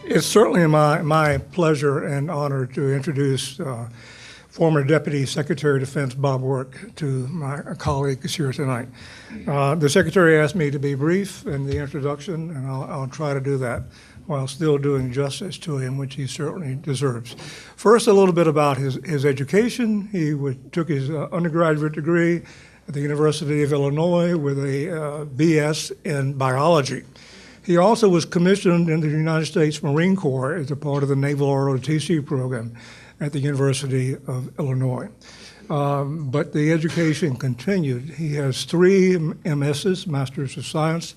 It's certainly my pleasure and honor to introduce former Deputy Secretary of Defense Bob Work to my colleagues here tonight. The Secretary asked me to be brief in the introduction, and I'll try to do that while still doing justice to him, which he certainly deserves. First, a little bit about his education. He took his undergraduate degree at the University of Illinois with a BS in biology. He also was commissioned in the United States Marine Corps as a part of the Naval ROTC program at the University of Illinois. But the education continued. He has 3 MSs, Masters of Science,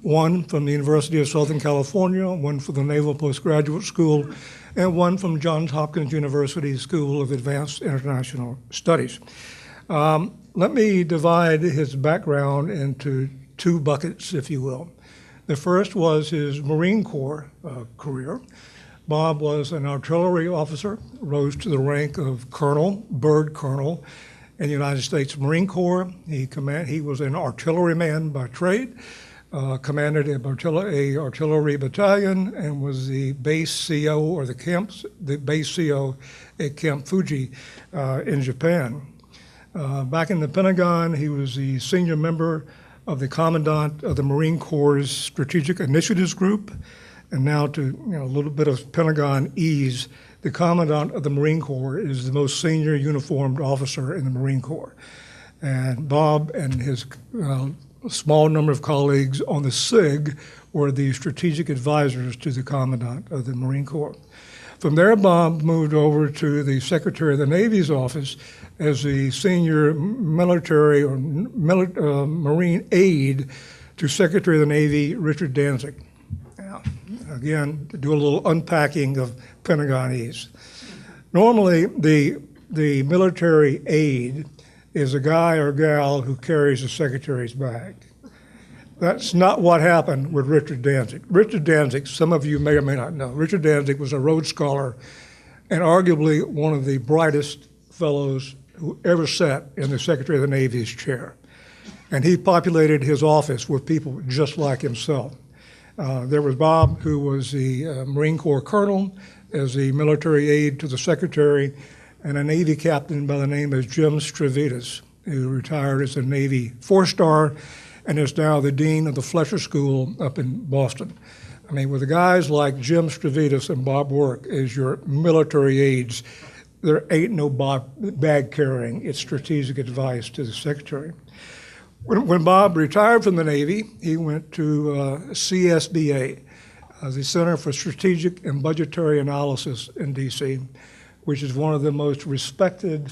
one from the University of Southern California, one from the Naval Postgraduate School, and one from Johns Hopkins University School of Advanced International Studies. Let me divide his background into 2 buckets, if you will. The first was his Marine Corps career. Bob was an artillery officer, rose to the rank of colonel, bird colonel, in the United States Marine Corps. He was an artilleryman by trade, commanded an artillery battalion, and was the base CO or the base CO at Camp Fuji in Japan. Back in the Pentagon, he was the senior member of the Commandant of the Marine Corps' Strategic Initiatives Group, and now to a little bit of Pentagon ease, the Commandant of the Marine Corps is the most senior uniformed officer in the Marine Corps. And Bob and his small number of colleagues on the SIG were the strategic advisors to the Commandant of the Marine Corps. From there, Bob moved over to the Secretary of the Navy's office as the senior military or Marine aide to Secretary of the Navy Richard Danzig. Now, again, to do a little unpacking of Pentagonese. Normally, the military aide is a guy or gal who carries the secretary's bag. That's not what happened with Richard Danzig. Richard Danzig, some of you may or may not know, Richard Danzig was a Rhodes Scholar and arguably one of the brightest fellows who ever sat in the Secretary of the Navy's chair. And he populated his office with people just like himself. There was Bob, who was the Marine Corps colonel, as the military aide to the secretary, and a Navy captain by the name of Jim Strivitas, who retired as a Navy 4-star and is now the dean of the Fletcher School up in Boston. I mean, with the guys like Jim Strivitas and Bob Work as your military aides, there ain't no bag carrying. It's strategic advice to the secretary. When Bob retired from the Navy, he went to CSBA, the Center for Strategic and Budgetary Analysis in D.C., which is one of the most respected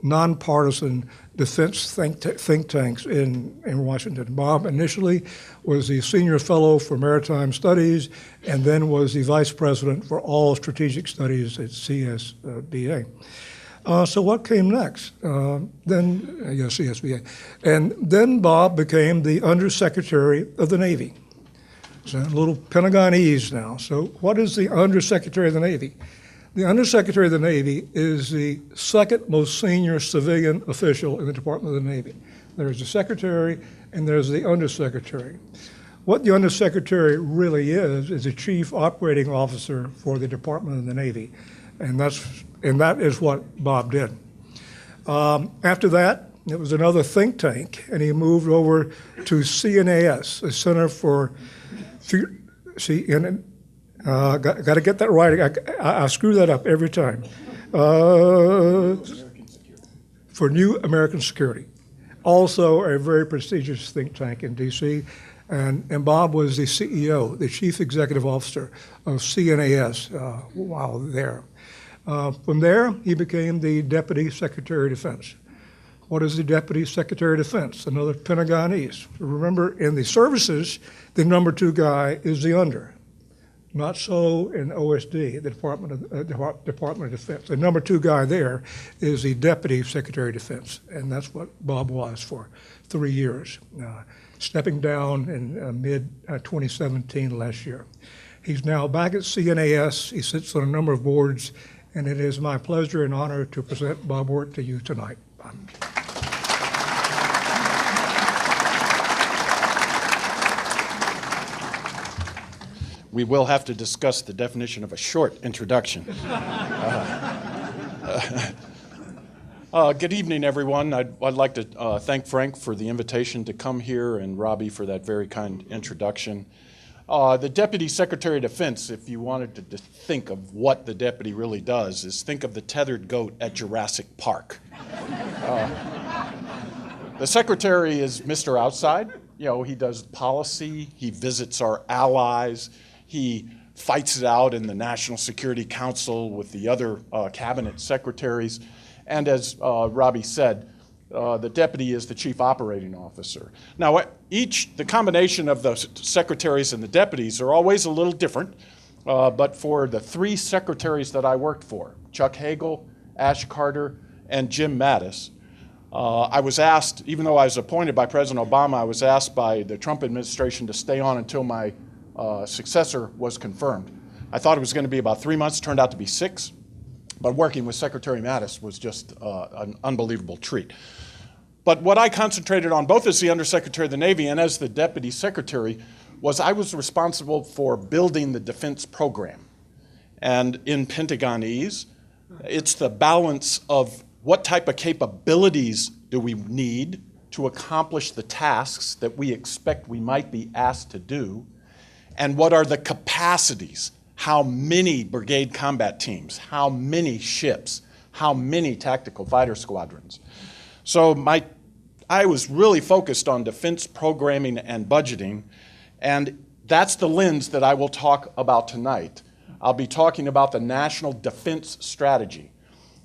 nonpartisan defense think tanks in Washington. Bob initially was the senior fellow for maritime studies and then was the vice president for all strategic studies at CSBA. So what came next? CSBA. And then Bob became the Undersecretary of the Navy. So a little Pentagonese now. So what is the Undersecretary of the Navy? The Undersecretary of the Navy is the second most senior civilian official in the Department of the Navy. There's the Secretary and there's the Undersecretary. What the Undersecretary really is a Chief Operating Officer for the Department of the Navy. And that is what Bob did. After that, it was another think tank, and he moved over to CNAS, the Center for got to get that right. I screw that up every time. For New American Security. Also a very prestigious think tank in D.C., and Bob was the CEO, the Chief Executive Officer of CNAS while there. From there, he became the Deputy Secretary of Defense. What is the Deputy Secretary of Defense? Another Pentagonese. Remember, in the services, the number 2 guy is the under. Not so in OSD, the Department of Defense. The number 2 guy there is the Deputy Secretary of Defense, and that's what Bob was for 3 years, stepping down in mid-2017 last year. He's now back at CNAS. He sits on a number of boards, and it is my pleasure and honor to present Bob Work to you tonight. Bob. we will have to discuss the definition of a short introduction. Good evening, everyone. I'd like to thank Frank for the invitation to come here and Robbie for that very kind introduction. The Deputy Secretary of Defense, if you wanted to think of what the deputy really does, is think of the tethered goat at Jurassic Park. The Secretary is Mr. Outside. You know, he does policy, he visits our allies, he fights it out in the National Security Council with the other cabinet secretaries. And as Robbie said, the deputy is the chief operating officer. Now, the combination of the secretaries and the deputies are always a little different, but for the three secretaries that I worked for, Chuck Hagel, Ash Carter, and Jim Mattis, I was asked, even though I was appointed by President Obama, I was asked by the Trump administration to stay on until my successor was confirmed. I thought it was going to be about 3 months, turned out to be 6. But working with Secretary Mattis was just an unbelievable treat. But what I concentrated on, both as the Undersecretary of the Navy and as the Deputy Secretary, was I was responsible for building the defense program. And in Pentagonese, it's the balance of what type of capabilities do we need to accomplish the tasks that we expect we might be asked to do, and what are the capacities. How many brigade combat teams, how many ships, how many tactical fighter squadrons. So I was really focused on defense programming and budgeting, and that's the lens that I will talk about tonight. I'll be talking about the National Defense Strategy.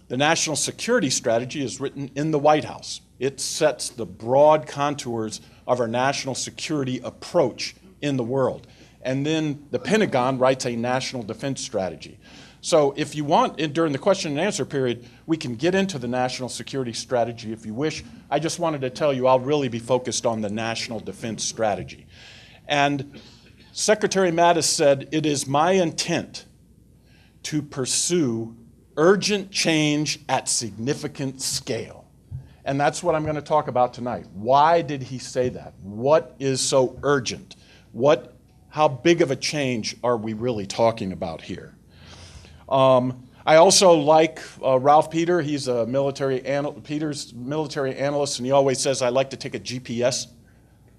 The National Security Strategy is written in the White House. It sets the broad contours of our national security approach in the world. And then the Pentagon writes a national defense strategy. So if you want, during the question and answer period, we can get into the national security strategy if you wish. I just wanted to tell you I'll really be focused on the national defense strategy. And Secretary Mattis said, "It is my intent to pursue urgent change at significant scale." And that's what I'm going to talk about tonight. Why did he say that? What is so urgent? How big of a change are we really talking about here? I also like Ralph Peter. He's a Peter's military analyst, and he always says, I like to take a GPS,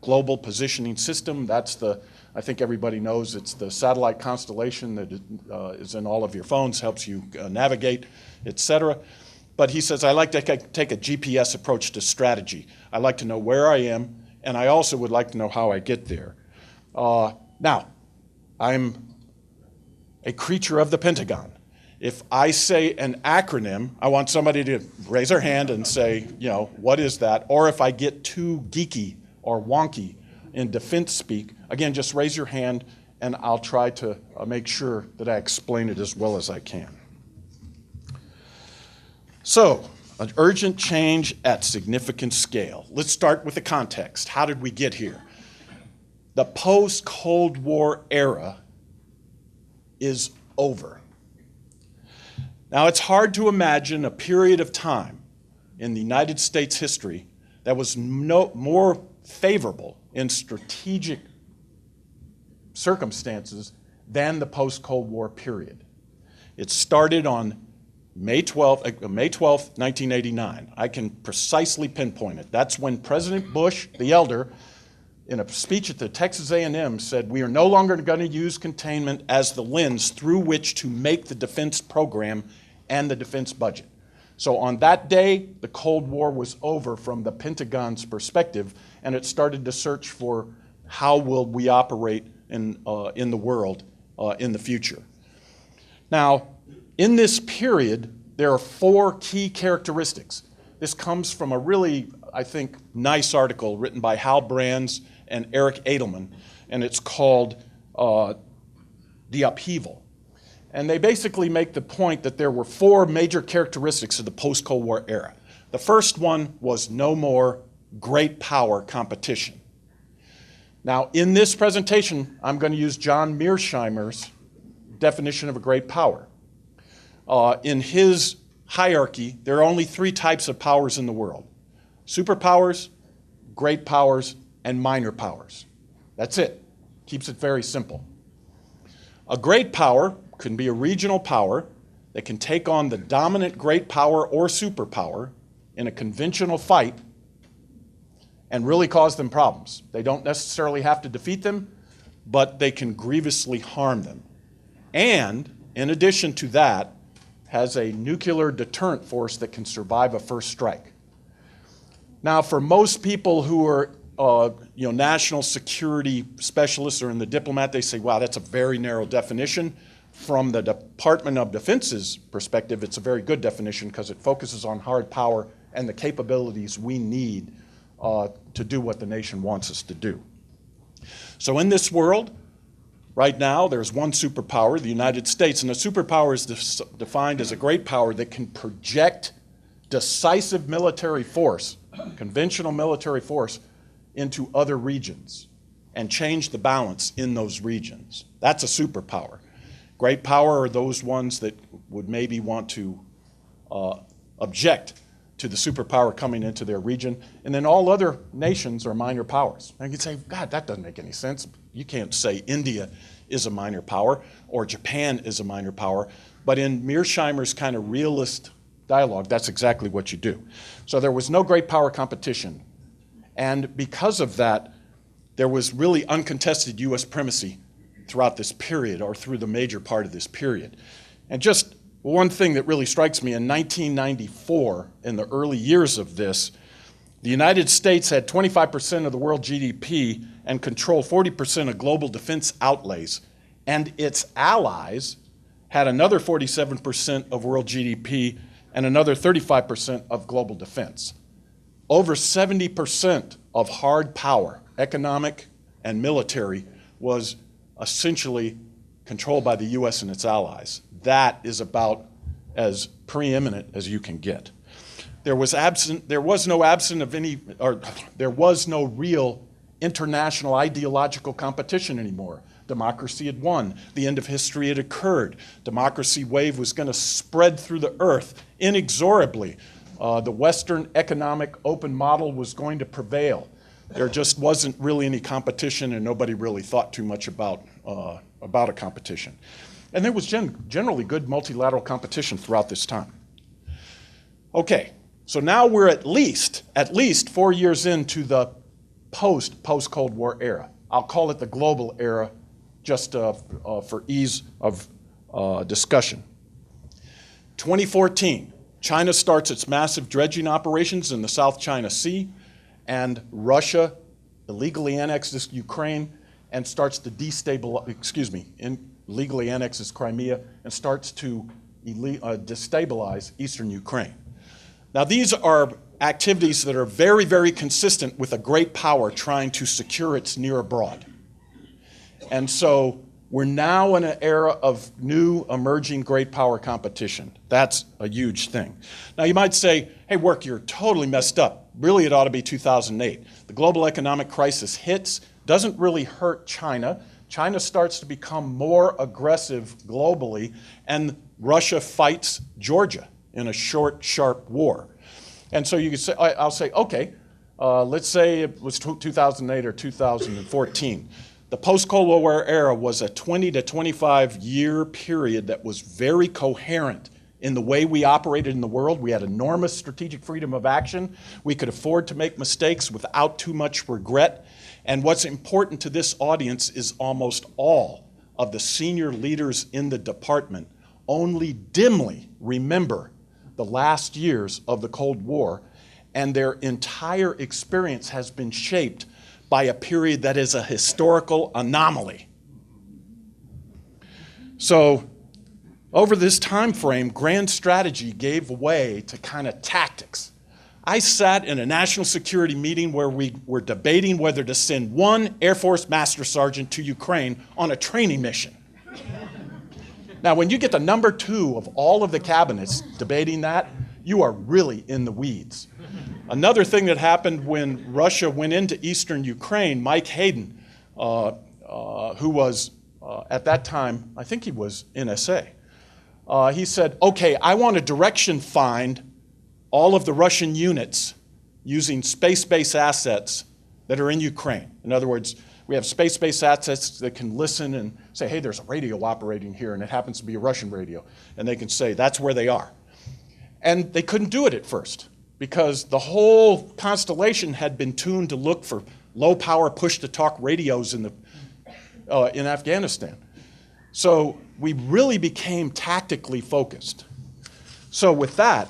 global positioning system. That's I think everybody knows it's the satellite constellation that is in all of your phones, helps you navigate, etc. But he says, I like to take a GPS approach to strategy. I like to know where I am, and I also would like to know how I get there. Now, I'm a creature of the Pentagon. If I say an acronym, I want somebody to raise their hand and say, what is that? Or if I get too geeky or wonky in defense speak, again, just raise your hand and I'll try to make sure that I explain it as well as I can. So, an urgent change at significant scale. Let's start with the context. How did we get here? The post-Cold War era is over. Now, it's hard to imagine a period of time in the United States history that was more favorable in strategic circumstances than the post-Cold War period. It started on May 12th, 1989. I can precisely pinpoint it. That's when President Bush, the elder, in a speech at the Texas A&M said, we are no longer going to use containment as the lens through which to make the defense program and the defense budget. So on that day, the Cold War was over from the Pentagon's perspective, and it started to search for how will we operate in the world in the future. Now, in this period, there are 4 key characteristics. This comes from a really, I think, nice article written by Hal Brands and Eric Edelman, and it's called The Upheaval. And they basically make the point that there were 4 major characteristics of the post-Cold War era. The first one was no more great power competition. Now, in this presentation, I'm going to use John Mearsheimer's definition of a great power. In his hierarchy, there are only 3 types of powers in the world: superpowers, great powers, and minor powers. That's it. Keeps it very simple. A great power can be a regional power that can take on the dominant great power or superpower in a conventional fight and really cause them problems. They don't necessarily have to defeat them, but they can grievously harm them. And in addition to that, has a nuclear deterrent force that can survive a first strike. Now, for most people who are national security specialists or in the diplomat, they say, wow, that's a very narrow definition. From the Department of Defense's perspective, it's a very good definition because it focuses on hard power and the capabilities we need to do what the nation wants us to do. So in this world, right now, there's one superpower, the United States, and a superpower is defined as a great power that can project decisive military force, conventional military force, into other regions and change the balance in those regions. That's a superpower. Great power are those ones that would maybe want to object to the superpower coming into their region, and then all other nations are minor powers. And you can say, God, that doesn't make any sense. You can't say India is a minor power or Japan is a minor power, but in Mearsheimer's kind of realist dialogue, that's exactly what you do. So there was no great power competition, and because of that, there was really uncontested U.S. primacy throughout this period, or through the major part of this period. And just one thing that really strikes me, in 1994, in the early years of this, the United States had 25% of the world GDP and controlled 40% of global defense outlays, and its allies had another 47% of world GDP and another 35% of global defense. Over 70% of hard power, economic and military, was essentially controlled by the U.S. and its allies. That is about as preeminent as you can get. There was no real international ideological competition anymore. Democracy had won. The end of history had occurred. Democracy wave was going to spread through the earth inexorably. The Western economic open model was going to prevail. There just wasn't really any competition, and nobody really thought too much about a competition. And there was generally good multilateral competition throughout this time. Okay, so now we're at least 4 years into the post-Cold War era. I'll call it the global era, just for ease of discussion. 2014, China starts its massive dredging operations in the South China Sea, and Russia illegally annexes Ukraine and starts to illegally annexes Crimea and starts to destabilize eastern Ukraine. Now, these are activities that are very, very consistent with a great power trying to secure its near abroad. And so we're now in an era of new emerging great power competition. That's a huge thing. Now, you might say, hey, Work, you're totally messed up. Really, it ought to be 2008. The global economic crisis hits, doesn't really hurt China. China starts to become more aggressive globally, and Russia fights Georgia in a short, sharp war. And so you could say, I'll say, okay, let's say it was 2008 or 2014. The post-Cold War era was a 20 to 25 year period that was very coherent in the way we operated in the world. We had enormous strategic freedom of action. We could afford to make mistakes without too much regret. And what's important to this audience is almost all of the senior leaders in the department only dimly remember the last years of the Cold War, and their entire experience has been shaped by a period that is a historical anomaly. So over this time frame, grand strategy gave way to kind of tactics. I sat in a national security meeting where we were debating whether to send one Air Force Master Sergeant to Ukraine on a training mission. Now, when you get the number 2 of all of the cabinets debating that, you are really in the weeds. Another thing that happened when Russia went into eastern Ukraine, Mike Hayden, who was at that time, I think he was NSA, he said, okay, I want to direction find all of the Russian units using space-based assets that are in Ukraine. In other words, We have space-based assets that can listen and say, hey, there's a radio operating here, and it happens to be a Russian radio. And they can say, that's where they are. And they couldn't do it at first because the whole constellation had been tuned to look for low-power push-to-talk radios in Afghanistan. So we really became tactically focused. So with that,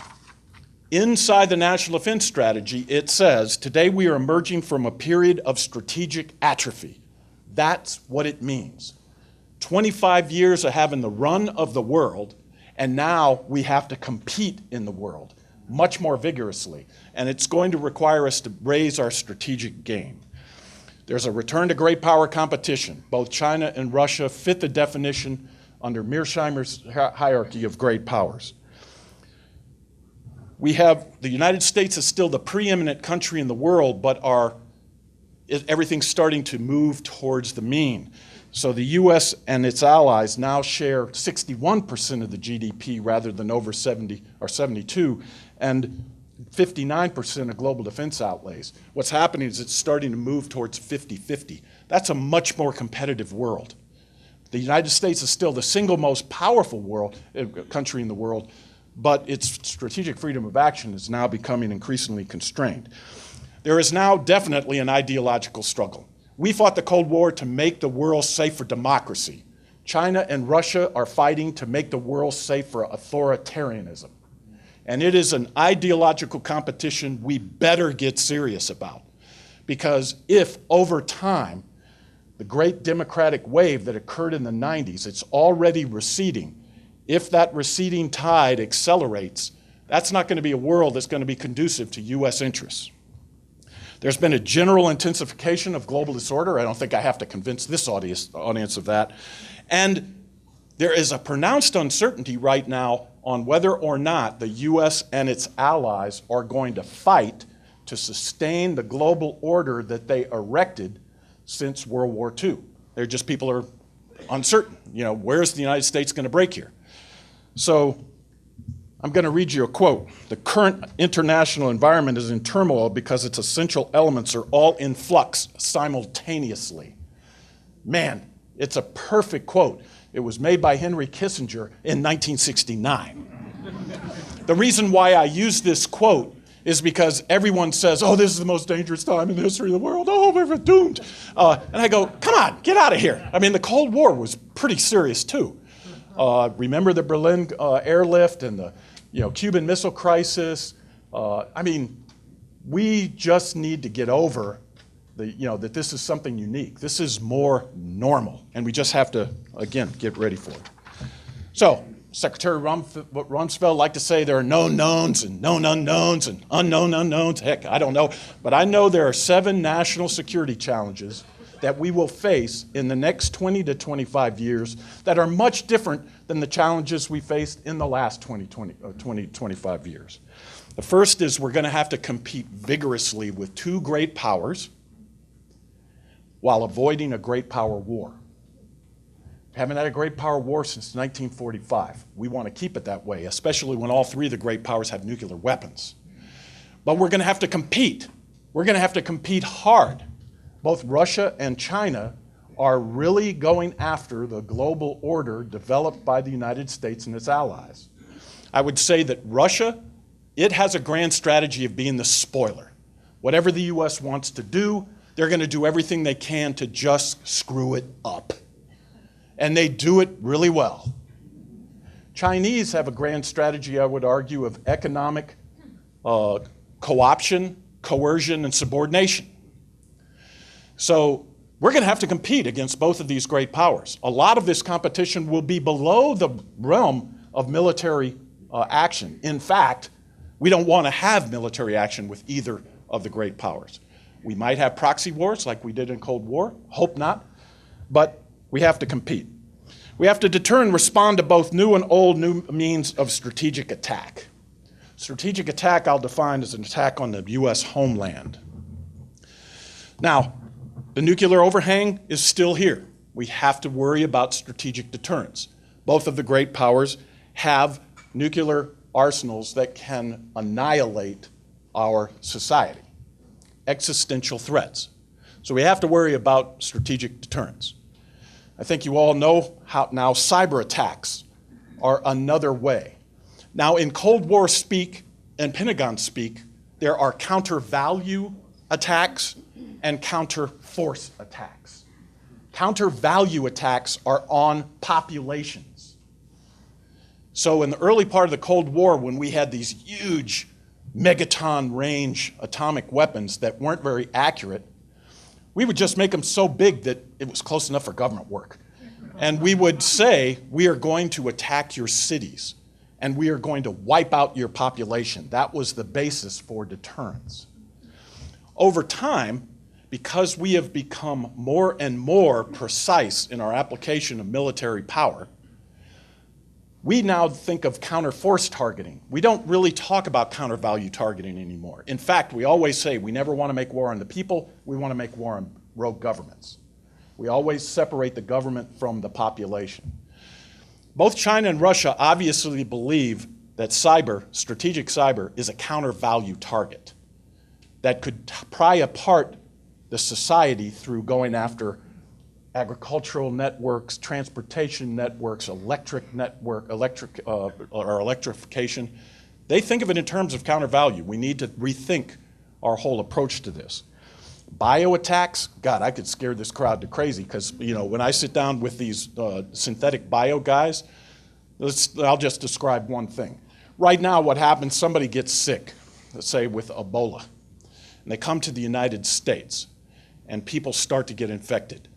inside the National Defense Strategy, it says, today we are emerging from a period of strategic atrophy. That's what it means. 25 years of having the run of the world, and now we have to compete in the world much more vigorously. And it's going to require us to raise our strategic game. There's a return to great power competition. Both China and Russia fit the definition under Mearsheimer's hierarchy of great powers. We have, the United States is still the preeminent country in the world, but everything's starting to move towards the mean. So the US and its allies now share 61% of the GDP rather than over 70 or 72, and 59% of global defense outlays. What's happening is it's starting to move towards 50-50. That's a much more competitive world. The United States is still the single most powerful country in the world, but its strategic freedom of action is now becoming increasingly constrained. There is now definitely an ideological struggle. We fought the Cold War to make the world safe for democracy. China and Russia are fighting to make the world safe for authoritarianism. And it is an ideological competition we better get serious about. Because if over time, the great democratic wave that occurred in the 90s, it's already receding. If that receding tide accelerates, that's not going to be a world that's going to be conducive to US interests. There's been a general intensification of global disorder. I don't think I have to convince this audience of that. And there is a pronounced uncertainty right now on whether or not the US and its allies are going to fight to sustain the global order that they erected since World War II. They're just, people are uncertain. You know, where's the United States going to break here? So I'm going to read you a quote. The current international environment is in turmoil because its essential elements are all in flux simultaneously. Man, it's a perfect quote. It was made by Henry Kissinger in 1969. The reason why I use this quote is because everyone says, oh, this is the most dangerous time in the history of the world. Oh, we're doomed. And I go, come on, get out of here. I mean, the Cold War was pretty serious too. Remember the Berlin airlift and the Cuban Missile Crisis. I mean, we just need to get over that this is something unique. This is more normal, and we just have to, again, get ready for it. So, Secretary Rumsfeld liked to say there are known knowns and known unknowns and unknown unknowns. Heck, I don't know. But I know there are 7 national security challenges that we will face in the next 20 to 25 years that are much different than the challenges we faced in the last 25 years. The first is we're going to have to compete vigorously with 2 great powers while avoiding a great power war. We haven't had a great power war since 1945. We want to keep it that way, especially when all 3 of the great powers have nuclear weapons. But we're going to have to compete. We're going to have to compete hard. Both Russia and China are really going after the global order developed by the United States and its allies. I would say that Russia, it has a grand strategy of being the spoiler. Whatever the US wants to do, they're going to do everything they can to just screw it up. And they do it really well. Chinese have a grand strategy, I would argue, of economic co-option, coercion, and subordination. So we're going to have to compete against both of these great powers. A lot of this competition will be below the realm of military action. In fact, we don't want to have military action with either of the great powers. We might have proxy wars like we did in Cold War, hope not, but we have to compete. We have to deter and respond to both new and old means of strategic attack. Strategic attack I'll define as an attack on the US homeland. Now, the nuclear overhang is still here. We have to worry about strategic deterrence. Both of the great powers have nuclear arsenals that can annihilate our society. Existential threats. So we have to worry about strategic deterrence. I think you all know how now cyber attacks are another way. Now in Cold War speak and Pentagon speak, there are counter-value attacks and counter-force attacks. Counter-value attacks are on populations. So in the early part of the Cold War, when we had these huge megaton range atomic weapons that weren't very accurate, we would just make them so big that it was close enough for government work. And we would say, we are going to attack your cities, and we are going to wipe out your population. That was the basis for deterrence. Over time, because we have become more and more precise in our application of military power, we now think of counter-force targeting. We don't really talk about counter-value targeting anymore. In fact, we always say we never want to make war on the people, we want to make war on rogue governments. We always separate the government from the population. Both China and Russia obviously believe that cyber, strategic cyber, is a counter-value target that could pry apart the society through going after agricultural networks, transportation networks, electrification. They think of it in terms of counter-value. We need to rethink our whole approach to this. Bio-attacks, God, I could scare this crowd to crazy because, you know, when I sit down with these synthetic bio guys, I'll just describe one thing. Right now, what happens, somebody gets sick, let's say with Ebola, and they come to the United States, and people start to get infected.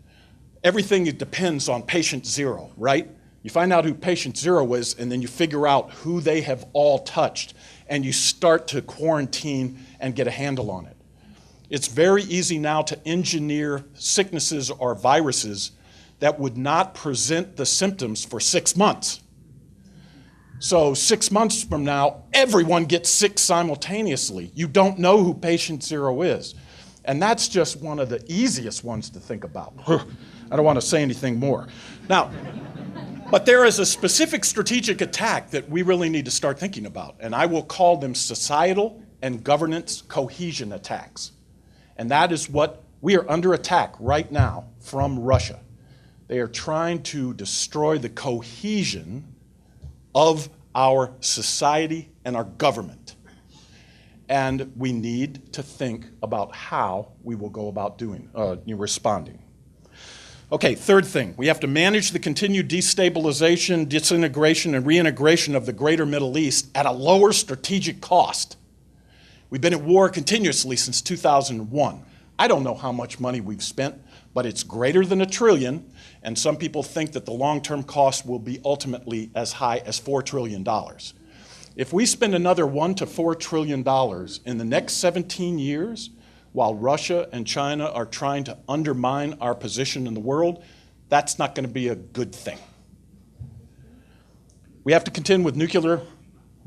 Everything depends on patient zero, right? You find out who patient zero is, and then you figure out who they have all touched, and you start to quarantine and get a handle on it. It's very easy now to engineer sicknesses or viruses that would not present the symptoms for 6 months. So 6 months from now, everyone gets sick simultaneously. You don't know who patient zero is. And that's just one of the easiest ones to think about. I don't want to say anything more. Now, but there is a specific strategic attack that we really need to start thinking about, and I will call them societal and governance cohesion attacks. And that is what we are under attack right now from Russia. They are trying to destroy the cohesion of our society and our government. And we need to think about how we will go about responding. Okay, third thing, we have to manage the continued destabilization, disintegration, and reintegration of the greater Middle East at a lower strategic cost. We've been at war continuously since 2001. I don't know how much money we've spent, but it's greater than $1 trillion, and some people think that the long-term cost will be ultimately as high as $4 trillion. If we spend another $1 to $4 trillion in the next 17 years, while Russia and China are trying to undermine our position in the world, that's not going to be a good thing. We have to contend with nuclear,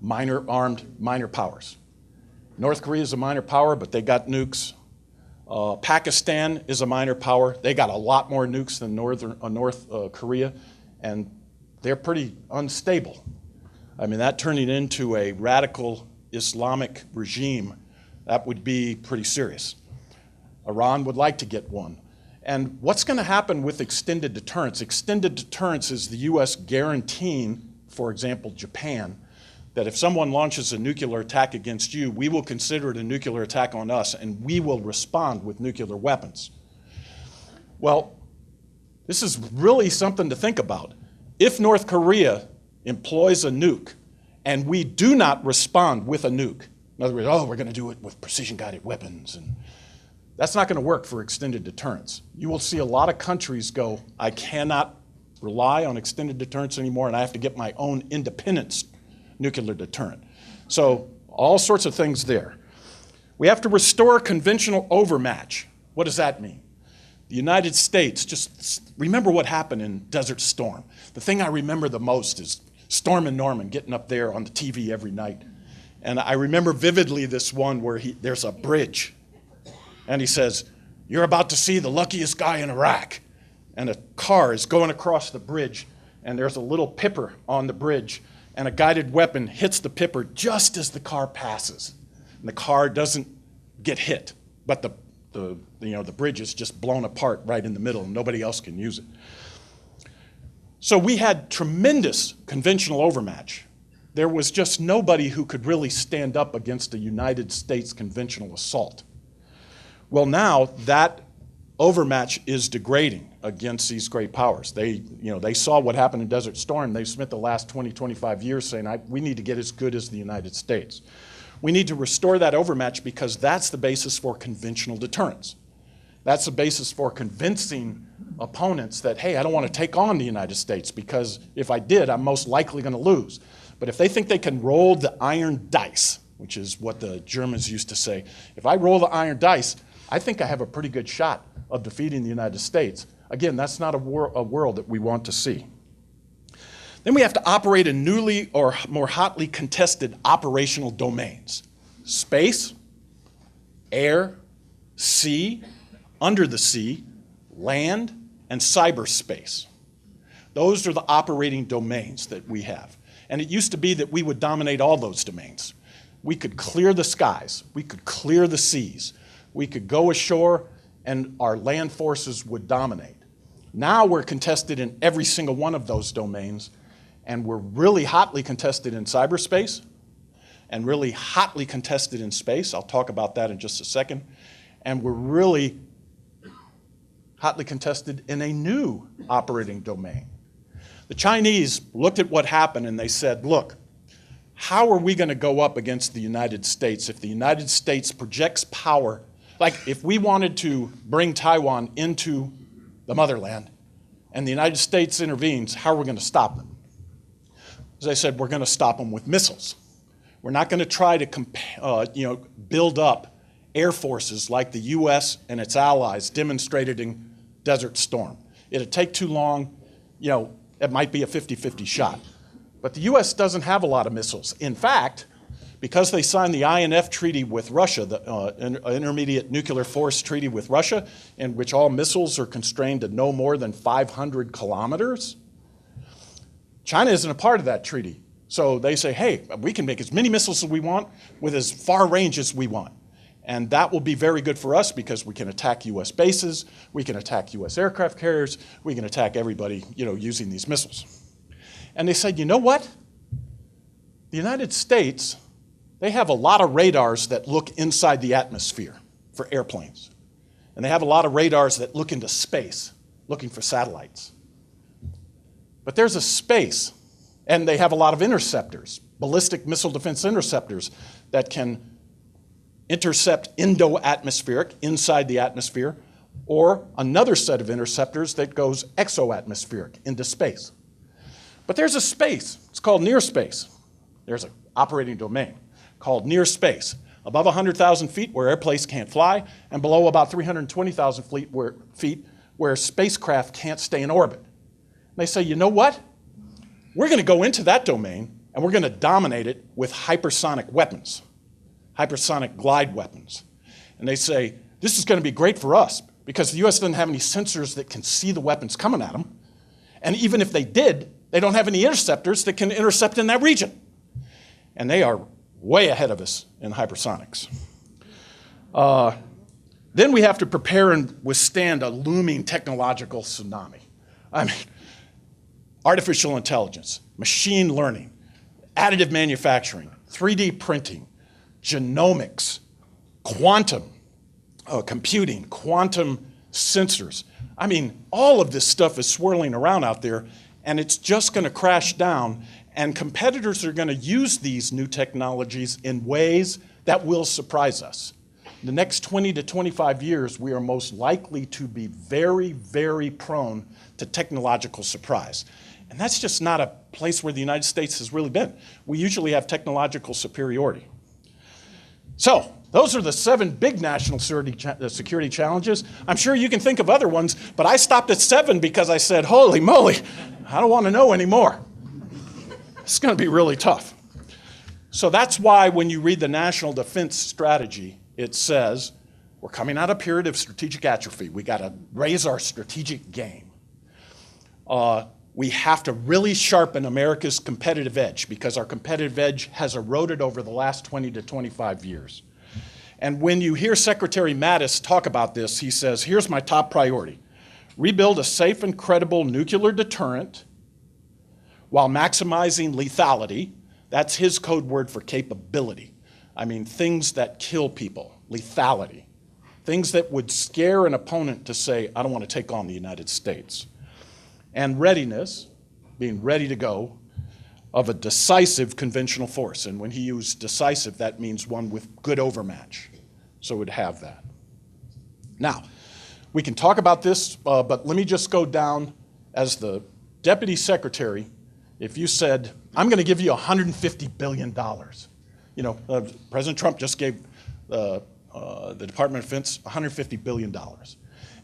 armed minor powers. North Korea is a minor power, but they got nukes. Pakistan is a minor power. They got a lot more nukes than North Korea, and they're pretty unstable. I mean, that turning into a radical Islamic regime, that would be pretty serious. Iran would like to get one. And what's going to happen with extended deterrence? Extended deterrence is the U.S. guaranteeing, for example, Japan, that if someone launches a nuclear attack against you, we will consider it a nuclear attack on us, and we will respond with nuclear weapons. Well, this is really something to think about. If North Korea employs a nuke, and we do not respond with a nuke, in other words, oh, we're going to do it with precision-guided weapons, and that's not going to work for extended deterrence. You will see a lot of countries go, I cannot rely on extended deterrence anymore, and I have to get my own independent nuclear deterrent. So all sorts of things there. We have to restore conventional overmatch. What does that mean? The United States, just remember what happened in Desert Storm. The thing I remember the most is Stormin' Norman getting up there on the TV every night. And I remember vividly this one where there's a bridge. And he says, you're about to see the luckiest guy in Iraq. And a car is going across the bridge, and there's a little pipper on the bridge, and a guided weapon hits the pipper just as the car passes. And the car doesn't get hit, but the the bridge is just blown apart right in the middle and nobody else can use it. So we had tremendous conventional overmatch. There was just nobody who could really stand up against a United States conventional assault. Well, now that overmatch is degrading against these great powers. They saw what happened in Desert Storm. They've spent the last 20, 25 years saying, we need to get as good as the United States. We need to restore that overmatch because that's the basis for conventional deterrence. That's the basis for convincing opponents that, hey, I don't want to take on the United States because if I did, I'm most likely going to lose. But if they think they can roll the iron dice, which is what the Germans used to say, if I roll the iron dice, I think I have a pretty good shot of defeating the United States. Again, that's not a world that we want to see. Then we have to operate in newly or more hotly contested operational domains: space, air, sea, under the sea, land, and cyberspace. Those are the operating domains that we have. And it used to be that we would dominate all those domains. We could clear the skies, we could clear the seas, we could go ashore, and our land forces would dominate. Now we're contested in every single one of those domains, and we're really hotly contested in cyberspace and really hotly contested in space. I'll talk about that in just a second. And we're really hotly contested in a new operating domain. The Chinese looked at what happened and they said, look, how are we going to go up against the United States if the United States projects power? Like if we wanted to bring Taiwan into the motherland and the United States intervenes, how are we going to stop them? As I said, we're going to stop them with missiles. We're not going to try to build up air forces like the U.S. and its allies demonstrated in Desert Storm. It'd take too long. It might be a 50-50 shot. But the U.S. doesn't have a lot of missiles. In fact, because they signed the INF treaty with Russia, the Intermediate Nuclear Force Treaty with Russia, in which all missiles are constrained to no more than 500 kilometers, China isn't a part of that treaty. So they say, hey, we can make as many missiles as we want with as far range as we want. And that will be very good for us because we can attack U.S. bases, we can attack U.S. aircraft carriers, we can attack everybody, using these missiles. And they said, you know what? The United States, they have a lot of radars that look inside the atmosphere for airplanes. And they have a lot of radars that look into space, looking for satellites. But there's a space, and they have a lot of interceptors, ballistic missile defense interceptors that can intercept endo-atmospheric, inside the atmosphere, or another set of interceptors that goes exo-atmospheric, into space. But there's a space, it's called near space. There's an operating domain called near space, above 100,000 feet where airplanes can't fly, and below about 320,000 feet where spacecraft can't stay in orbit. And they say, you know what? We're going to go into that domain, and we're going to dominate it with hypersonic weapons. Hypersonic glide weapons. And they say, this is going to be great for us because the U.S. doesn't have any sensors that can see the weapons coming at them. And even if they did, they don't have any interceptors that can intercept in that region. And they are way ahead of us in hypersonics. Then we have to prepare and withstand a looming technological tsunami. I mean, artificial intelligence, machine learning, additive manufacturing, 3D printing, genomics, quantum computing, quantum sensors. I mean, all of this stuff is swirling around out there, and it's just going to crash down, and competitors are going to use these new technologies in ways that will surprise us. In the next 20 to 25 years, we are most likely to be very, very prone to technological surprise. And that's just not a place where the United States has really been. We usually have technological superiority. So, those are the 7 big national security challenges. I'm sure you can think of other ones, but I stopped at 7 because I said, holy moly, I don't want to know anymore. It's going to be really tough. So that's why when you read the National Defense Strategy, it says, we're coming out of a period of strategic atrophy. We got to raise our strategic game. We have to really sharpen America's competitive edge because our competitive edge has eroded over the last 20 to 25 years. And when you hear Secretary Mattis talk about this, he says, here's my top priority: rebuild a safe and credible nuclear deterrent while maximizing lethality. That's his code word for capability. I mean, things that kill people, lethality. Things that would scare an opponent to say, I don't want to take on the United States. And readiness, being ready to go, of a decisive conventional force. And when he used decisive, that means one with good overmatch. So it would have that. Now, we can talk about this, but let me just go down as the Deputy Secretary. If you said, I'm going to give you $150 billion. You know, President Trump just gave the Department of Defense $150 billion.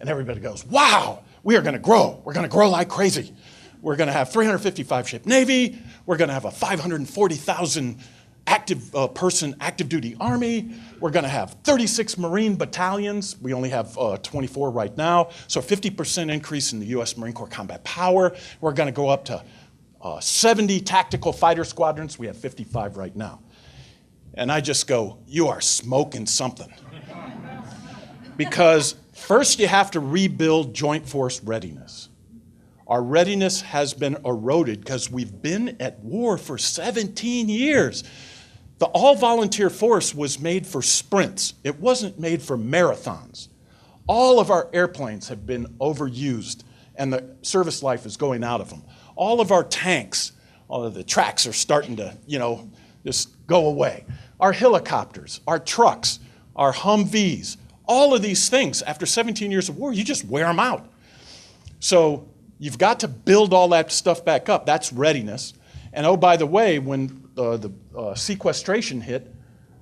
And everybody goes, wow, we are going to grow. We're going to grow like crazy. We're going to have 355-ship Navy. We're going to have a 540,000 active duty Army. We're going to have 36 Marine battalions. We only have 24 right now. So 50% increase in the U.S. Marine Corps combat power. We're going to go up to 70 tactical fighter squadrons. We have 55 right now. And I just go, you are smoking something. Because first you have to rebuild joint force readiness. Our readiness has been eroded because we've been at war for 17 years. The all-volunteer force was made for sprints. It wasn't made for marathons. All of our airplanes have been overused, and the service life is going out of them. All of our tanks, all of the tracks are starting to, just go away. Our helicopters, our trucks, our Humvees, all of these things, after 17 years of war, you just wear them out. So you've got to build all that stuff back up. That's readiness. And oh, by the way, when the sequestration hit,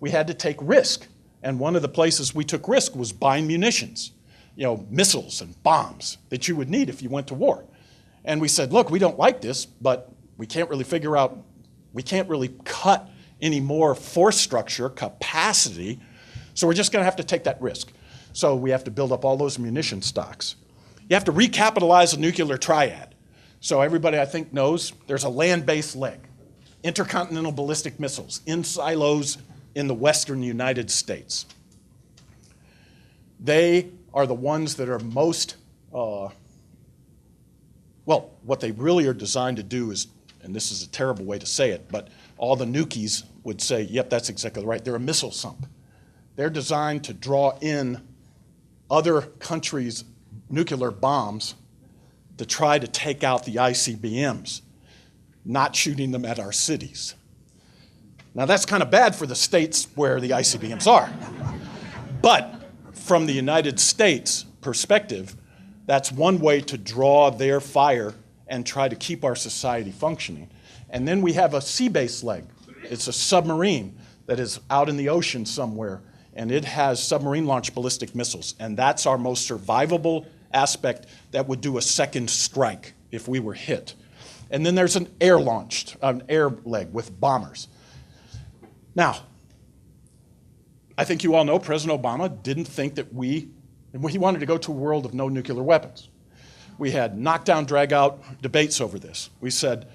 we had to take risk. And one of the places we took risk was buying munitions, missiles and bombs that you would need if you went to war. And we said, look, we don't like this, but we can't really cut any more force structure capacity, so we're just going to have to take that risk. So we have to build up all those munition stocks. You have to recapitalize a nuclear triad. So everybody, I think, knows there's a land-based leg, intercontinental ballistic missiles in silos in the western United States. They are the ones that are most, what they really are designed to do is, and this is a terrible way to say it, but all the nukies would say, yep, that's exactly right. They're a missile sump. They're designed to draw in other countries' nuclear bombs to try to take out the ICBMs, not shooting them at our cities. Now that's kind of bad for the states where the ICBMs are. But from the United States perspective, that's one way to draw their fire and try to keep our society functioning. And then we have a sea-based leg. It's a submarine that is out in the ocean somewhere, and it has submarine-launched ballistic missiles. And that's our most survivable aspect that would do a second strike if we were hit. And then there's an air leg with bombers. Now, I think you all know President Obama didn't think that he wanted to go to a world of no nuclear weapons. We had knockdown, drag-out debates over this. We said,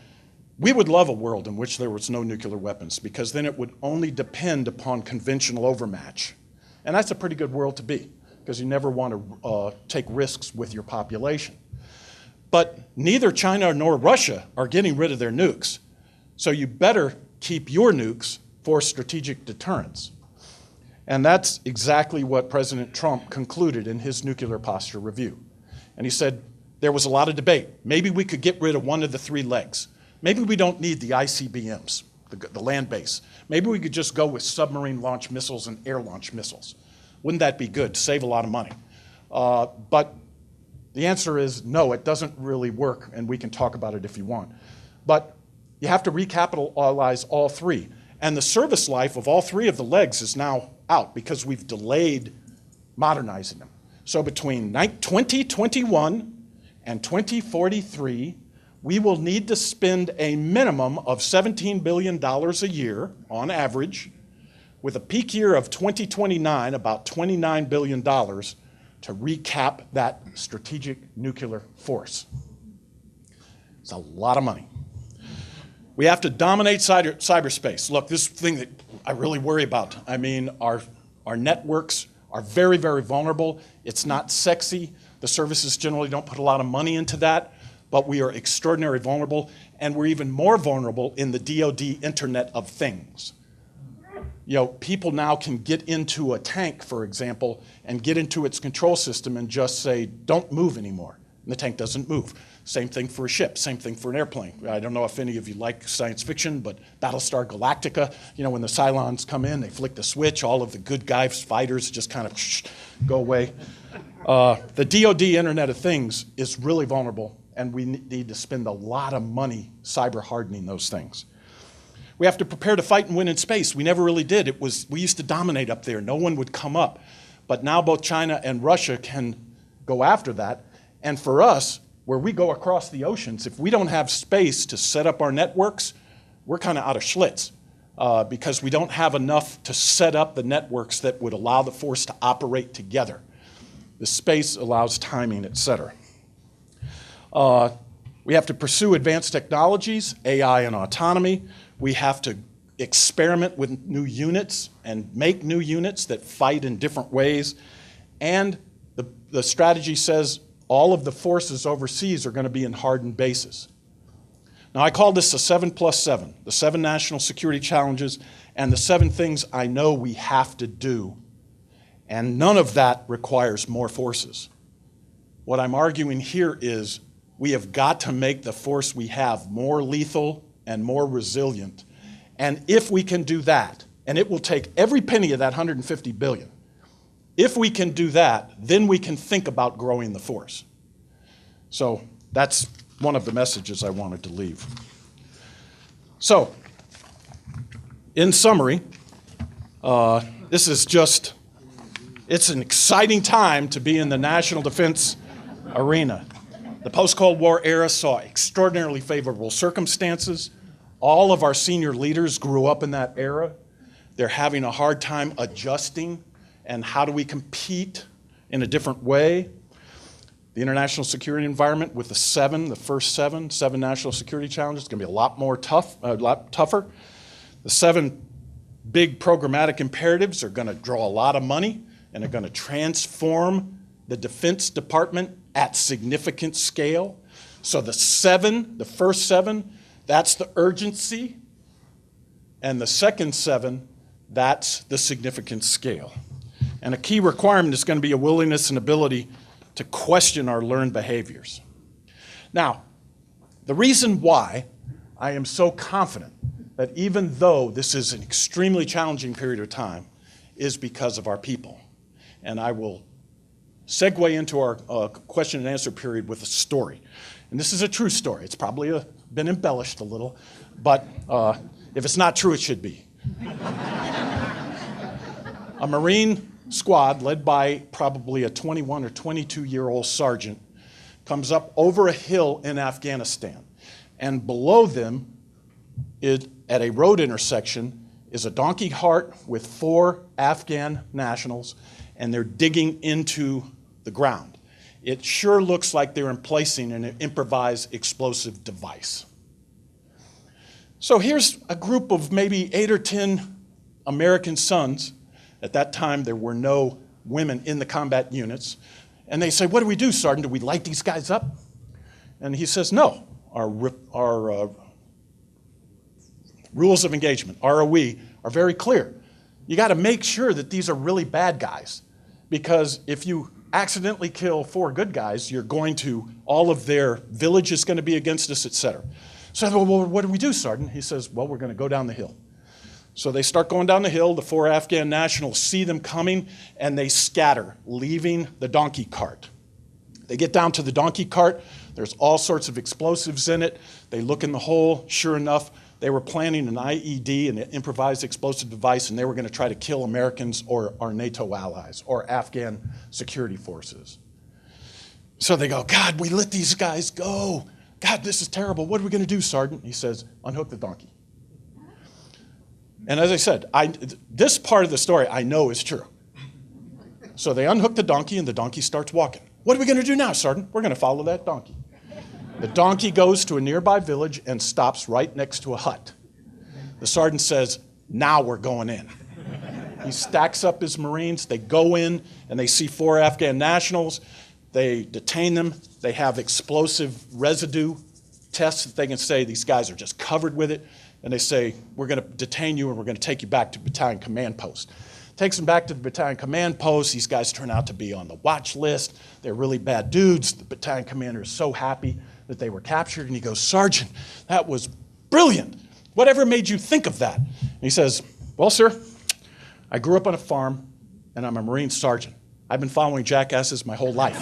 we would love a world in which there was no nuclear weapons, because then it would only depend upon conventional overmatch. And that's a pretty good world to be, because you never want to take risks with your population. But neither China nor Russia are getting rid of their nukes. So you better keep your nukes for strategic deterrence. And that's exactly what President Trump concluded in his nuclear posture review. And he said, there was a lot of debate. Maybe we could get rid of one of the three legs. Maybe we don't need the ICBMs, the land base. Maybe we could just go with submarine launch missiles and air launch missiles. Wouldn't that be good? Save a lot of money. But the answer is no, it doesn't really work, and we can talk about it if you want. But you have to recapitalize all three. And the service life of all three of the legs is now out because we've delayed modernizing them. So between 2021 and 2043, we will need to spend a minimum of $17 billion a year on average, with a peak year of 2029, about $29 billion, to recap that strategic nuclear force. It's a lot of money. We have to dominate cyberspace. Look, this thing that I really worry about, I mean, our Our networks are very, very vulnerable. It's not sexy. The services generally don't put a lot of money into that, but we are extraordinarily vulnerable, and we're even more vulnerable in the DoD Internet of Things. You know, people now can get into a tank, for example, and get into its control system and just say, don't move anymore. And the tank doesn't move. Same thing for a ship, same thing for an airplane. I don't know if any of you like science fiction, but Battlestar Galactica, you know, when the Cylons come in, they flick the switch, all of the good guys, fighters just kind of go away. The DoD Internet of Things is really vulnerable, and we need to spend a lot of money cyber hardening those things. We have to prepare to fight and win in space. We never really did. We used to dominate up there. No one would come up. But now both China and Russia can go after that. And for us, where we go across the oceans, if we don't have space to set up our networks, we're kind of out of Schlitz because we don't have enough to set up the networks that would allow the force to operate together. The space allows timing, et cetera. We have to pursue advanced technologies, AI and autonomy. We have to experiment with new units and make new units that fight in different ways. And the strategy says all of the forces overseas are going to be in hardened bases. Now, I call this the 7+7, the 7 national security challenges and the 7 things I know we have to do. And none of that requires more forces. What I'm arguing here is we have got to make the force we have more lethal and more resilient. And if we can do that, and it will take every penny of that $150 billion, if we can do that, then we can think about growing the force. So that's one of the messages I wanted to leave. So, in summary, this is just, it's an exciting time to be in the national defense arena. The post-Cold War era saw extraordinarily favorable circumstances. All of our senior leaders grew up in that era. They're having a hard time adjusting, and how do we compete in a different way? The international security environment with the first seven national security challenges is going to be a lot tougher. The 7 big programmatic imperatives are going to draw a lot of money, and they're going to transform the Defense Department at significant scale. So the first 7, that's the urgency, and the second 7, that's the significant scale. And a key requirement is going to be a willingness and ability to question our learned behaviors. Now, the reason why I am so confident that even though this is an extremely challenging period of time is because of our people. And I will segue into our question and answer period with a story. And this is a true story. It's probably been embellished a little, but if it's not true, it should be. A Marine squad led by probably a 21 or 22-year-old sergeant comes up over a hill in Afghanistan. And below them, at a road intersection, is a donkey cart with 4 Afghan nationals, and they're digging into the ground. It sure looks like they're emplacing an improvised explosive device. So here's a group of maybe 8 or 10 American sons. At that time, there were no women in the combat units. And they say, what do we do, Sergeant? Do we light these guys up? And he says, no. Our rules of engagement, ROE, are very clear. You got to make sure that these are really bad guys. Because if you accidentally kill 4 good guys, you're going to, all of their village is going to be against us, et cetera. So I thought, well, what do we do, Sergeant? He says, well, we're going to go down the hill. So they start going down the hill. The 4 Afghan nationals see them coming, and they scatter, leaving the donkey cart. They get down to the donkey cart. There's all sorts of explosives in it. They look in the hole. Sure enough, they were planning an IED, an improvised explosive device, and they were going to try to kill Americans or our NATO allies or Afghan security forces. So they go, God, we let these guys go. God, this is terrible. What are we going to do, Sergeant? He says, unhook the donkey. And as I said, this part of the story I know is true. So they unhook the donkey, and the donkey starts walking. What are we going to do now, Sergeant? We're going to follow that donkey. The donkey goes to a nearby village and stops right next to a hut. The sergeant says, now we're going in. He stacks up his Marines. They go in and they see 4 Afghan nationals. They detain them. They have explosive residue tests that they can say these guys are just covered with it. And they say, we're going to detain you and we're going to take you back to battalion command post. Takes them back to the battalion command post. These guys turn out to be on the watch list. They're really bad dudes. The battalion commander is so happy that they were captured. And he goes, Sergeant, that was brilliant. Whatever made you think of that? And he says, well, sir, I grew up on a farm and I'm a Marine sergeant. I've been following jackasses my whole life.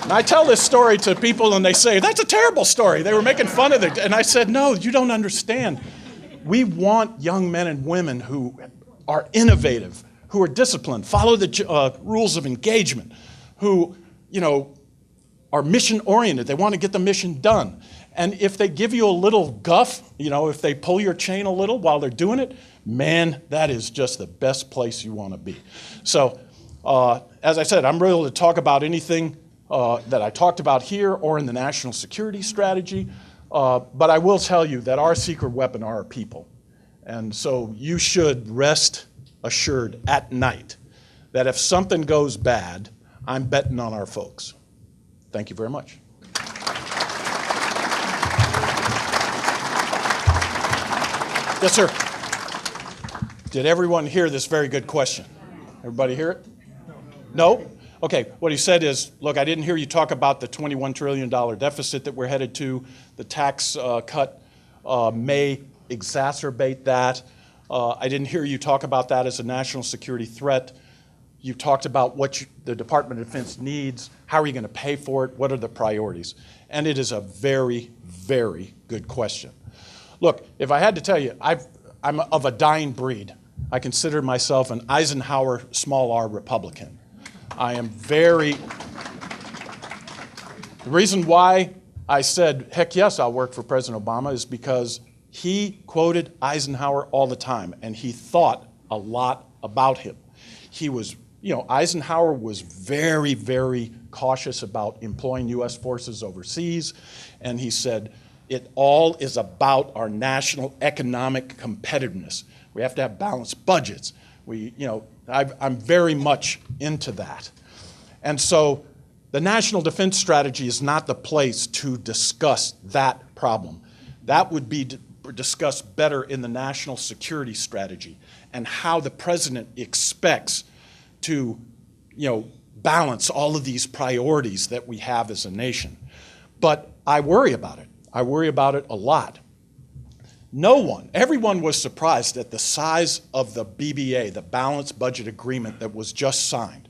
And I tell this story to people and they say, that's a terrible story. They were making fun of it. And I said, no, you don't understand. We want young men and women who are innovative, who are disciplined, follow the rules of engagement, who, are mission-oriented. They want to get the mission done. And if they give you a little guff, if they pull your chain a little while they're doing it, man, that is just the best place you want to be. So, as I said, I'm ready to talk about anything that I talked about here or in the national security strategy. But I will tell you that our secret weapon are our people. And so you should rest assured at night that if something goes bad, I'm betting on our folks. Thank you very much. Yes, sir. Did everyone hear this very good question? Everybody hear it? No? Okay, what he said is, look, I didn't hear you talk about the $21 trillion deficit that we're headed to. The tax cut may exacerbate that. I didn't hear you talk about that as a national security threat. You talked about what the Department of Defense needs. How are you going to pay for it? What are the priorities? And it is a very, very good question. Look, if I had to tell you, I'm of a dying breed. I consider myself an Eisenhower small r Republican. I am the reason why I said, heck yes, I'll work for President Obama is because he quoted Eisenhower all the time and he thought a lot about him. He was, Eisenhower was very, very cautious about employing U.S. forces overseas, and he said, it all is about our national economic competitiveness. We have to have balanced budgets. I'm very much into that. And so the national defense strategy is not the place to discuss that problem. That would be discussed better in the national security strategy and how the president expects to, balance all of these priorities that we have as a nation. But I worry about it. I worry about it a lot. Everyone was surprised at the size of the BBA, the Balanced Budget Agreement that was just signed.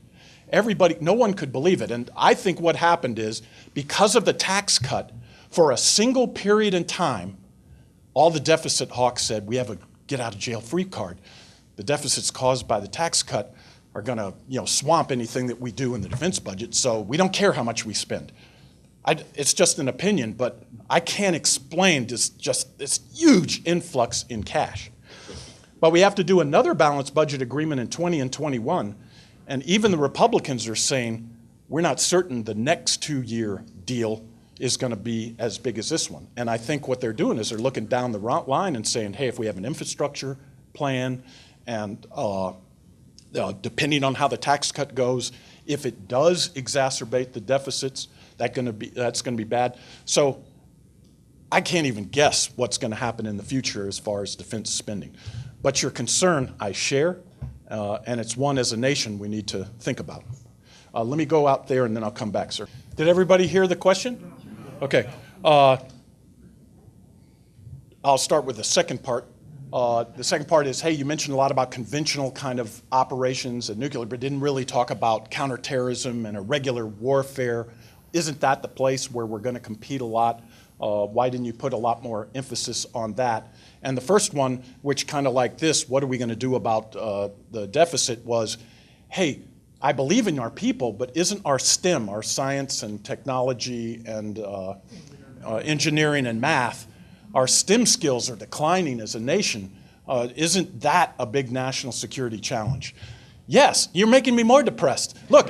No one could believe it. And I think what happened is because of the tax cut, for a single period in time, all the deficit hawks said, we have a get out of jail free card. The deficits caused by the tax cut are going to, swamp anything that we do in the defense budget. So we don't care how much we spend. It's just an opinion, but I can't explain this huge influx in cash. But we have to do another balanced budget agreement in 20 and 21, and even the Republicans are saying we're not certain the next 2-year deal is going to be as big as this one. And I think what they're doing is they're looking down the line and saying, hey, if we have an infrastructure plan and depending on how the tax cut goes, if it does exacerbate the deficits, that's going to be bad. So I can't even guess what's going to happen in the future as far as defense spending. But your concern, I share, and it's one as a nation we need to think about. Let me go out there and then I'll come back, sir. Did everybody hear the question? Okay. I'll start with the second part. The second part is, hey, you mentioned a lot about conventional kind of operations and nuclear, but didn't really talk about counterterrorism and irregular warfare. Isn't that the place where we're going to compete a lot? Why didn't you put a lot more emphasis on that? And the first one, which kind of like this, what are we going to do about the deficit, was, hey, I believe in our people, but isn't our STEM, our science and technology and engineering and math, our STEM skills are declining as a nation. Isn't that a big national security challenge? Yes, you're making me more depressed. Look,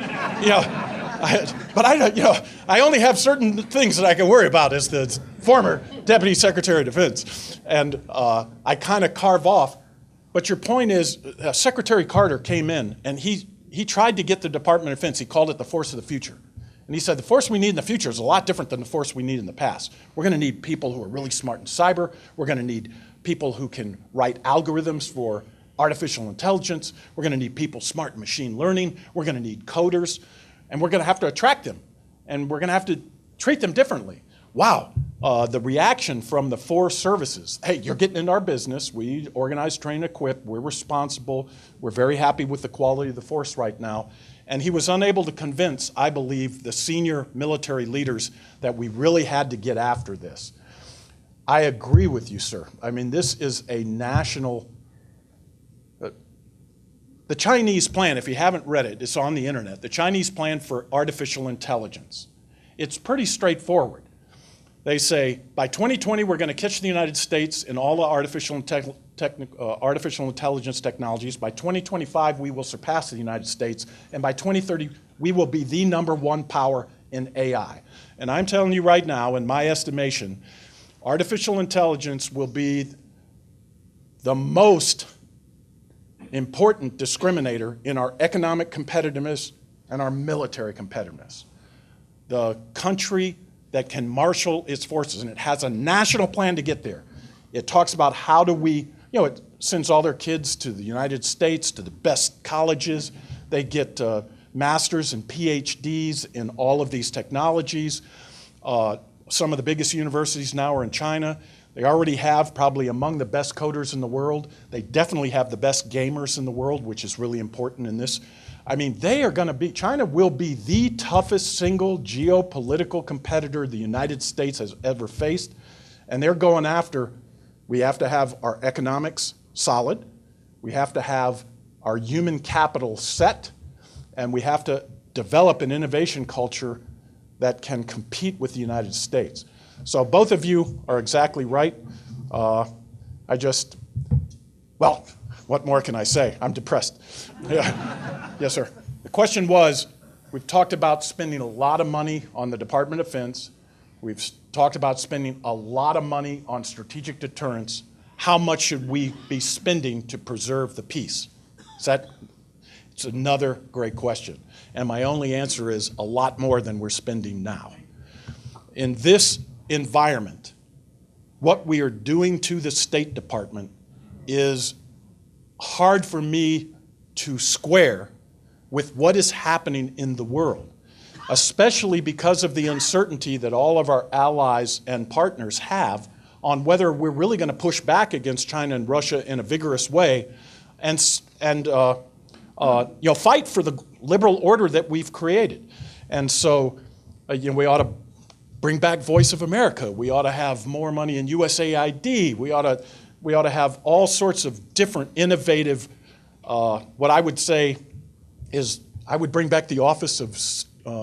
I only have certain things that I can worry about as the former Deputy Secretary of Defense. And I kind of carve off. But your point is, Secretary Carter came in, and he tried to get the Department of Defense. He called it the force of the future. And he said, the force we need in the future is a lot different than the force we need in the past. We're going to need people who are really smart in cyber. We're going to need people who can write algorithms for artificial intelligence. We're going to need people smart in machine learning. We're going to need coders. And we're going to have to attract them. And we're going to have to treat them differently. Wow, the reaction from the four services. Hey, you're getting into our business. We organize, train, equip. We're responsible. We're very happy with the quality of the force right now. And he was unable to convince, I believe, the senior military leaders that we really had to get after this. I agree with you, sir. I mean, this is a national... The Chinese plan, if you haven't read it, it's on the internet. The Chinese plan for artificial intelligence. It's pretty straightforward. They say, by 2020, we're going to catch the United States in all the artificial intelligence technologies. By 2025, we will surpass the United States. And by 2030, we will be the #1 power in AI. And I'm telling you right now, in my estimation, artificial intelligence will be the most important discriminator in our economic competitiveness and our military competitiveness. The country that can marshal its forces, and it has a national plan to get there. It talks about how do we, it sends all their kids to the United States, to the best colleges. They get masters and PhDs in all of these technologies. Some of the biggest universities now are in China. They already have probably among the best coders in the world. They definitely have the best gamers in the world, which is really important in this. I mean, China will be the toughest single geopolitical competitor the United States has ever faced. And they're going after, we have to have our economics solid, we have to have our human capital set, and we have to develop an innovation culture that can compete with the United States. So both of you are exactly right. Well, what more can I say? I'm depressed. Yeah. Yes, sir. The question was, we've talked about spending a lot of money on the Department of Defense. We've talked about spending a lot of money on strategic deterrence. How much should we be spending to preserve the peace? It's another great question. And my only answer is a lot more than we're spending now. In this environment, what we are doing to the State Department is hard for me to square with what is happening in the world, especially because of the uncertainty that all of our allies and partners have on whether we're really going to push back against China and Russia in a vigorous way and fight for the liberal order that we've created. And so we ought to bring back Voice of America. We ought to have more money in USAID. We ought to have all sorts of different innovative, what I would say is I would bring back the Office of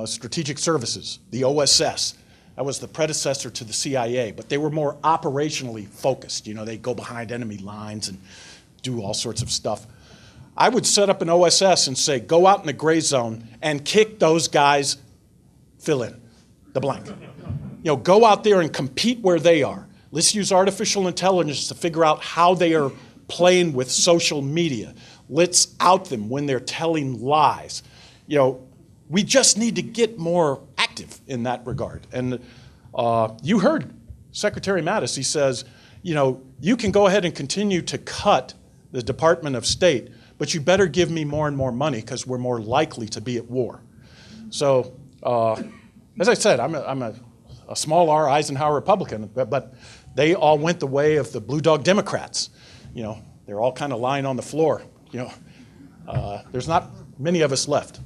Strategic Services, the OSS. That was the predecessor to the CIA, but they were more operationally focused. They go behind enemy lines and do all sorts of stuff. I would set up an OSS and say, go out in the gray zone and kick those guys, fill in the blank. Go out there and compete where they are. Let's use artificial intelligence to figure out how they are playing with social media. Let's out them when they're telling lies. We just need to get more active in that regard. And you heard Secretary Mattis, he says, you can go ahead and continue to cut the Department of State, but you better give me more and more money because we're more likely to be at war. So, as I said, I'm a small R Eisenhower Republican, but they all went the way of the Blue Dog Democrats. They're all kind of lying on the floor. There's not many of us left.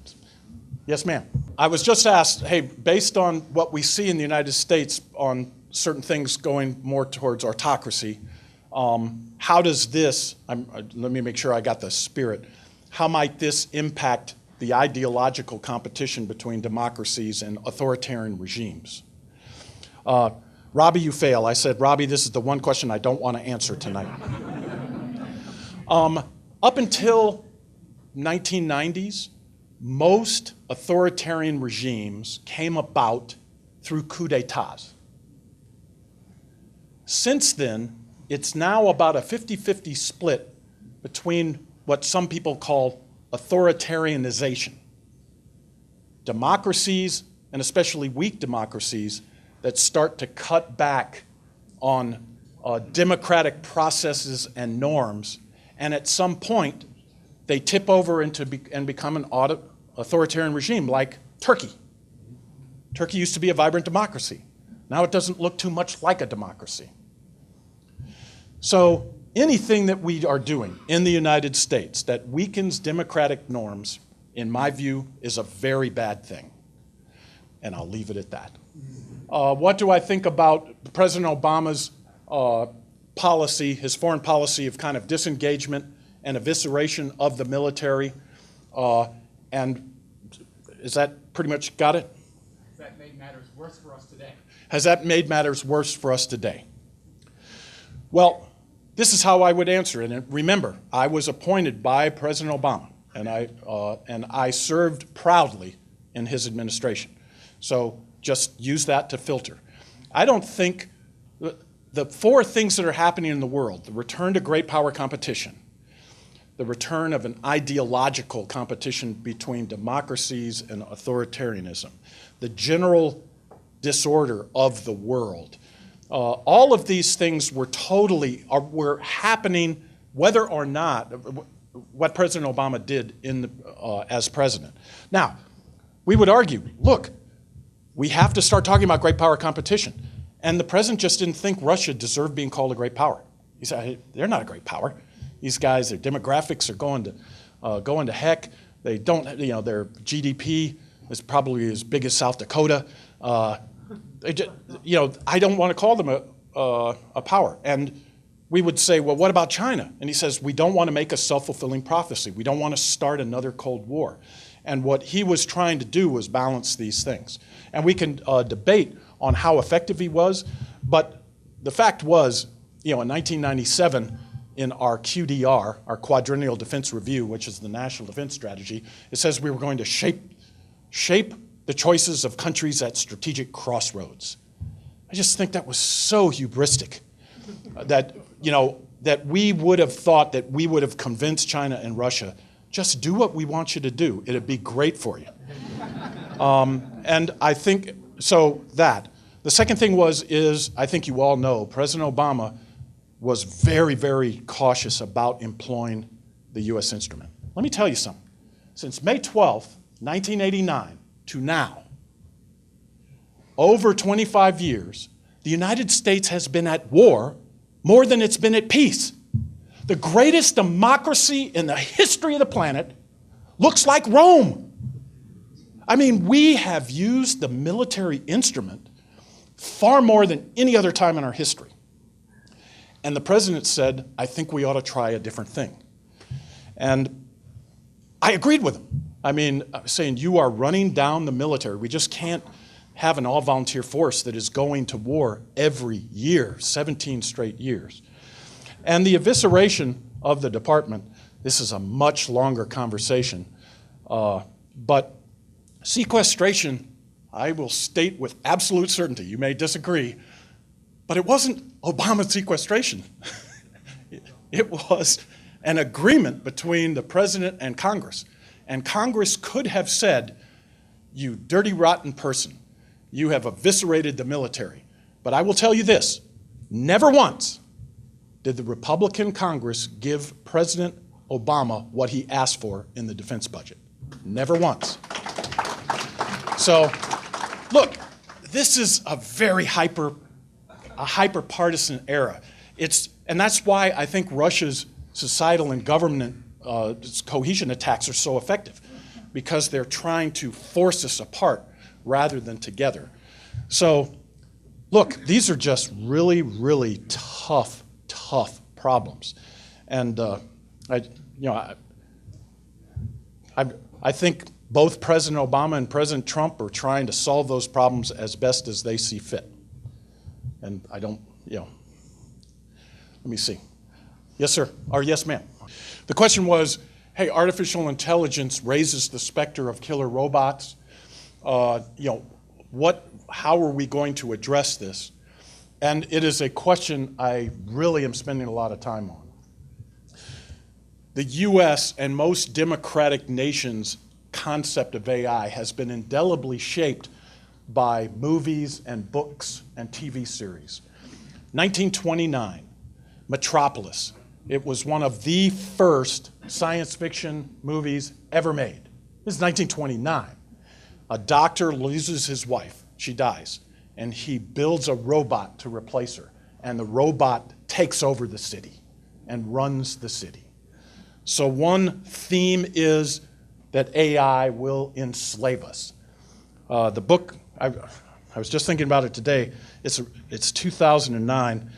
Yes, ma'am. I was just asked, hey, based on what we see in the United States on certain things going more towards autocracy, how does this, let me make sure I got the spirit, how might this impact the ideological competition between democracies and authoritarian regimes? Robbie, you fail. I said, Robbie, this is the one question I don't want to answer tonight. Up until 1990s, most authoritarian regimes came about through coups d'etats. Since then, it's now about a 50-50 split between what some people call authoritarianization. Democracies, and especially weak democracies, that start to cut back on democratic processes and norms, and at some point, they tip over into and become an authoritarian regime like Turkey. Turkey used to be a vibrant democracy. Now it doesn't look too much like a democracy. So anything that we are doing in the United States that weakens democratic norms, in my view, is a very bad thing. And I'll leave it at that. What do I think about President Obama's policy, his foreign policy of kind of disengagement and evisceration of the military? And is that pretty much got it? Has that made matters worse for us today? Has that made matters worse for us today? Well, this is how I would answer it. And remember, I was appointed by President Obama, and I served proudly in his administration. So just use that to filter. I don't think the four things that are happening in the world: the return to great power competition, the return of an ideological competition between democracies and authoritarianism, the general disorder of the world. All of these things were happening whether or not what President Obama did as president. Now, we would argue, look, we have to start talking about great power competition. And the president just didn't think Russia deserved being called a great power. He said, hey, they're not a great power. These guys, their demographics are going to heck. They don't, their GDP is probably as big as South Dakota. I don't want to call them a power. And we would say, well, what about China? And he says, we don't want to make a self-fulfilling prophecy. We don't want to start another Cold War. And what he was trying to do was balance these things. And we can debate on how effective he was, but the fact was, in 1997, in our QDR, our Quadrennial Defense Review, which is the National Defense Strategy, it says we were going to shape the choices of countries at strategic crossroads. I just think that was so hubristic that we would have thought that we would have convinced China and Russia, just do what we want you to do. It'd be great for you. And I think, so that. The second thing is, I think you all know, President Obama was very, very cautious about employing the U.S. instrument. Let me tell you something. Since May 12th, 1989 to now, over 25 years, the United States has been at war more than it's been at peace. The greatest democracy in the history of the planet looks like Rome. I mean, we have used the military instrument far more than any other time in our history. And the president said, I think we ought to try a different thing. And I agreed with him. I mean, saying you are running down the military. We just can't have an all-volunteer force that is going to war every year, 17 straight years. And the evisceration of the department, this is a much longer conversation, but sequestration, I will state with absolute certainty, you may disagree, but it wasn't Obama's sequestration. It was an agreement between the president and Congress. And Congress could have said, you dirty, rotten person, you have eviscerated the military. But I will tell you this, never once did the Republican Congress give President Obama what he asked for in the defense budget. Never once. So, look, this is a very hyper-partisan era. And that's why I think Russia's societal and government cohesion attacks are so effective, because they're trying to force us apart rather than together. So, look, these are just really, really tough problems. And I think both President Obama and President Trump are trying to solve those problems as best as they see fit. And I don't, let me see. Yes, sir, or yes, ma'am. The question was, hey, artificial intelligence raises the specter of killer robots. How are we going to address this? And it is a question I really am spending a lot of time on. The US and most democratic nations' concept of AI has been indelibly shaped by movies and books and TV series. 1929, Metropolis. It was one of the first science fiction movies ever made. This is 1929. A doctor loses his wife. She dies. And he builds a robot to replace her. And the robot takes over the city and runs the city. So one theme is that AI will enslave us. The book, I was just thinking about it today. It's 2009,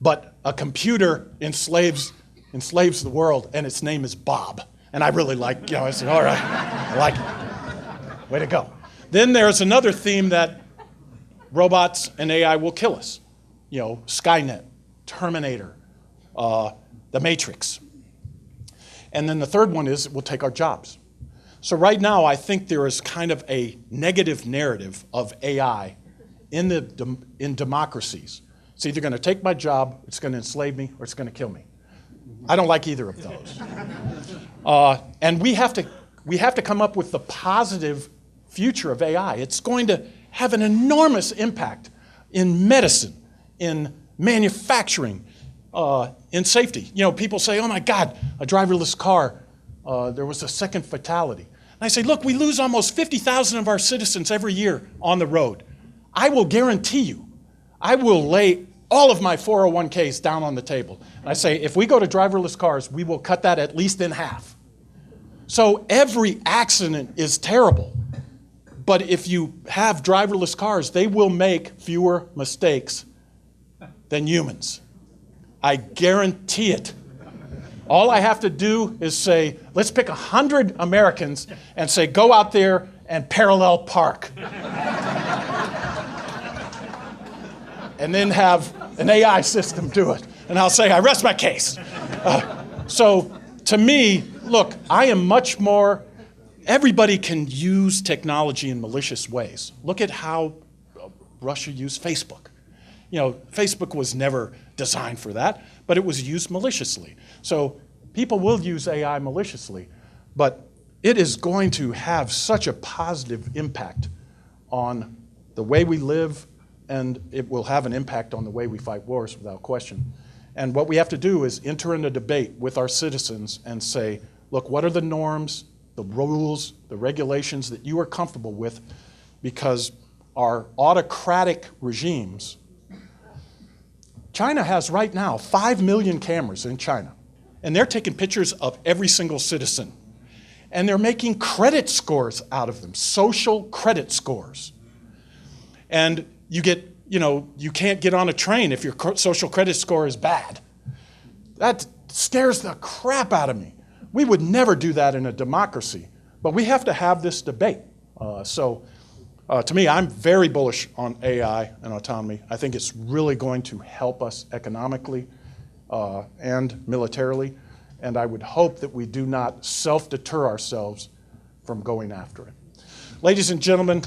but a computer enslaves the world, and its name is Bob. And I really like, I said, all right, I like it. Way to go. Then there's another theme that robots and AI will kill us. Skynet, Terminator, The Matrix. And then the third one is it will take our jobs. So right now, I think there is kind of a negative narrative of AI in democracies. It's either going to take my job, it's going to enslave me, or it's going to kill me. I don't like either of those. And we have to come up with the positive future of AI. It's going to have an enormous impact in medicine, in manufacturing, in safety. People say, oh my God, a driverless car, there was a second fatality. And I say, look, we lose almost 50,000 of our citizens every year on the road. I will guarantee you, I will lay all of my 401ks down on the table. And I say, if we go to driverless cars, we will cut that at least in half. So every accident is terrible. But if you have driverless cars, they will make fewer mistakes than humans. I guarantee it. All I have to do is say, let's pick 100 Americans and say, go out there and parallel park. And then have an AI system do it. And I'll say, I rest my case. So to me, look, I am much more, everybody can use technology in malicious ways. Look at how Russia used Facebook. Facebook was never designed for that, but it was used maliciously. So people will use AI maliciously, but it is going to have such a positive impact on the way we live, and it will have an impact on the way we fight wars without question. And what we have to do is enter into debate with our citizens and say, look, what are the norms, the rules, the regulations that you are comfortable with? Because our autocratic regimes, China has right now 5 million cameras in China, and they're taking pictures of every single citizen. And they're making credit scores out of them, social credit scores. And you can't get on a train if your social credit score is bad. That scares the crap out of me. We would never do that in a democracy, but we have to have this debate. To me, I'm very bullish on AI and autonomy. I think it's really going to help us economically and militarily, and I would hope that we do not self-deter ourselves from going after it. Ladies and gentlemen,